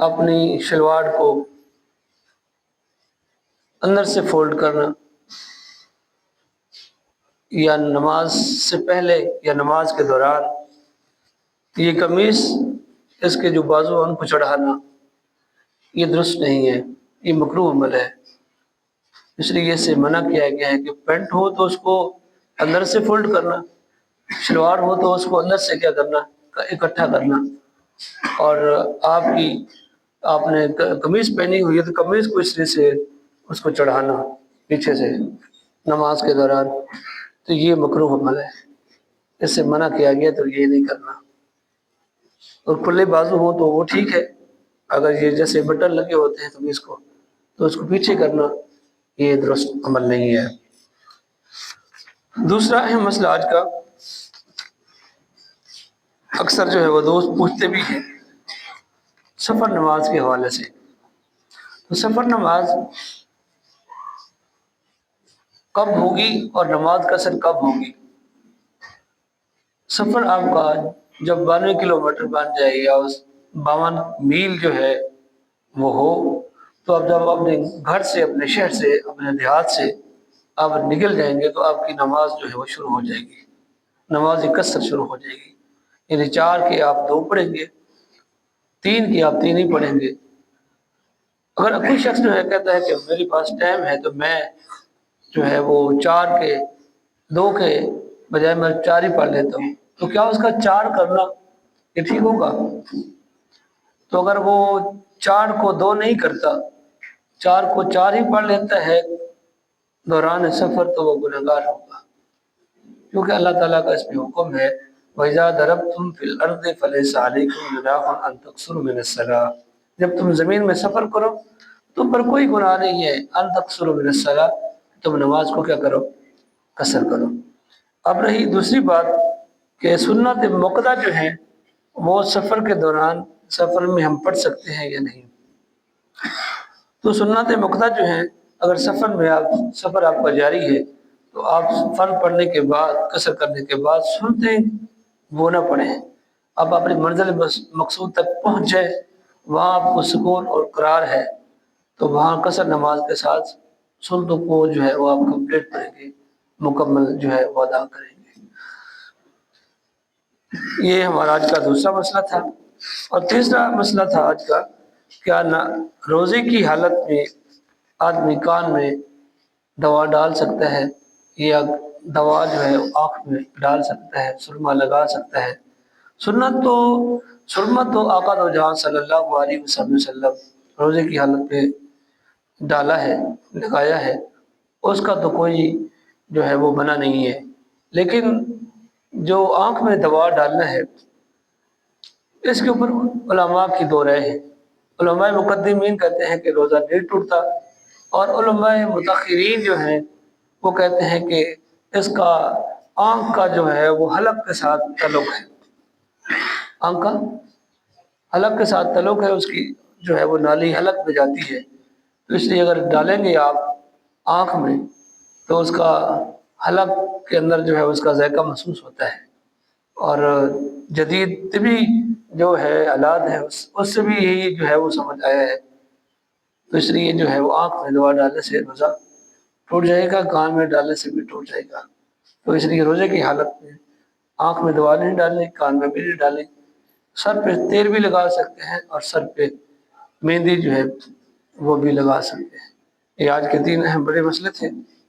اپنی شلوار کو اندر سے فولڈ کرنا، یا نماز سے پہلے یا نماز کے دوران یہ قمیص اس کے جو بازو ہیں ان کو چڑھانا، یہ درست نہیں ہے، یہ مکروہ عمل ہے۔ اس لیے اس سے منع کیا گیا ہے کہ پینٹ ہو تو اس کو اندر سے فولڈ کرنا، شلوار ہو تو اس کو اندر سے کیا کرنا، اکٹھا کرنا، اور آپ نے قمیص پہنی ہوئی ہے تو قمیص کو اس طرح سے اس کو چڑھانا پیچھے سے نماز کے دوران، تو یہ مکروہ عمل ہے، اس سے منع کیا گیا، تو یہ نہیں کرنا۔ اور کھلے بازو ہو تو وہ ٹھیک ہے، اگر یہ جیسے بٹن لگے ہوتے ہیں قمیص کو تو اس کو پیچھے کرنا، یہ درست عمل نہیں ہے۔ دوسرا اہم مسئلہ آج کا، اکثر جو ہے وہ دوست پوچھتے بھی ہیں سفر نماز کے حوالے سے، تو سفر نماز کب ہوگی اور نماز کا اثر کب ہوگی؟ سفر آپ کا جب 92 کلومیٹر بن جائے یا 52 میل جو ہے وہ ہو، تو اب جب اپنے گھر سے، اپنے شہر سے، اپنے دیہات سے آپ نکل جائیں گے تو آپ کی نماز جو ہے وہ شروع ہو جائے گی، نماز قصر شروع ہو جائے گی، یعنی 4 کے آپ 2 پڑھیں گے، 3 کی آپ 3 ہی پڑھیں گے۔ اگر کوئی شخص جو ہے کہتا ہے کہ میرے پاس ٹائم ہے تو میں جو ہے وہ 4 کے 2 کے بجائے میں 4 ہی پڑھ لیتا ہوں، تو کیا اس کا 4 کرنا یہ ٹھیک ہوگا؟ تو اگر وہ 4 کو 2 نہیں کرتا، 4 کو 4 ہی پڑھ لیتا ہے دوران سفر، تو وہ گنہگار ہوگا، کیونکہ اللہ تعالیٰ کا اس میں حکم ہے وَإِذَا ضَرَبْتُمْ فِي الْأَرْضِ فَلَيْسَ عَلَيْكُمْ جُنَاحٌ أَن تَقْصُرُوا مِنَ الصَّلَاةِ، جب تم زمین میں سفر کرو تم پر کوئی گناہ نہیں ہے ان تقصروا من الصلاة، تم نماز کو کیا کرو، قصر کرو۔ اب رہی دوسری بات کہ سنت موقدہ جو ہیں وہ سفر کے دوران، سفر میں ہم پڑھ سکتے ہیں یا نہیں؟ تو سنت موقدہ جو ہیں، اگر سفر آپ کا جاری ہے تو آپ فرض پڑھنے کے بعد، قصر کرنے کے بعد سنتے وہ نہ پڑھیں، آپ اپنی منزل مقصود تک پہنچ جائے، وہاں آپ کو سکون اور قرار ہے تو وہاں قصر نماز کے ساتھ سنتوں کو جو ہے وہ آپ کمپلیٹ کریں گے، مکمل جو ہے وہ ادا کریں گے۔ یہ ہمارا آج کا دوسرا مسئلہ تھا۔ اور تیسرا مسئلہ تھا آج کا، کیا روزے کی حالت میں آدمی کان میں دوا ڈال سکتا ہے، یا دوا جو ہے آنکھ میں ڈال سکتا ہے، سرما لگا سکتا ہے؟ سرما تو آقا دو جہاں صلی اللہ علیہ وسلم روزے کی حالت میں ڈالا ہے، لگایا ہے، اس کا تو کوئی جو ہے وہ منع نہیں ہے، لیکن جو آنکھ میں دوا ڈالنا ہے اس کے اوپر علماء کی 2 رائے ہیں۔ علماء مقدمین کہتے ہیں کہ روزہ نہیں ٹوٹتا، اور علماء متاخرین جو ہیں وہ کہتے ہیں کہ اس کا آنکھ کا جو ہے وہ حلق کے ساتھ تعلق ہے، آنکھ کا حلق کے ساتھ تعلق ہے، اس کی جو ہے وہ نالی حلق میں جاتی ہے، تو اس لیے اگر ڈالیں گے آپ آنکھ میں تو اس کا حلق کے اندر جو ہے اس کا ذائقہ محسوس ہوتا ہے، اور جدید طبی جو ہے آلات ہے اس سے بھی یہی جو ہے وہ سمجھ آیا ہے، تو اس لیے جو ہے وہ آنکھ میں دوا ڈالنے سے روزہ ٹوٹ جائے گا، کان میں ڈالنے سے بھی ٹوٹ جائے گا، تو اس لیے روزے کی حالت میں آنکھ میں دوا نہیں ڈالیں، کان میں بھی نہیں ڈالیں، سر پہ تیل بھی لگا سکتے ہیں اور سر پہ مہندی جو ہے وہ بھی لگا سکتے ہیں۔ یہ آج کے 3 اہم بڑے مسئلے تھے۔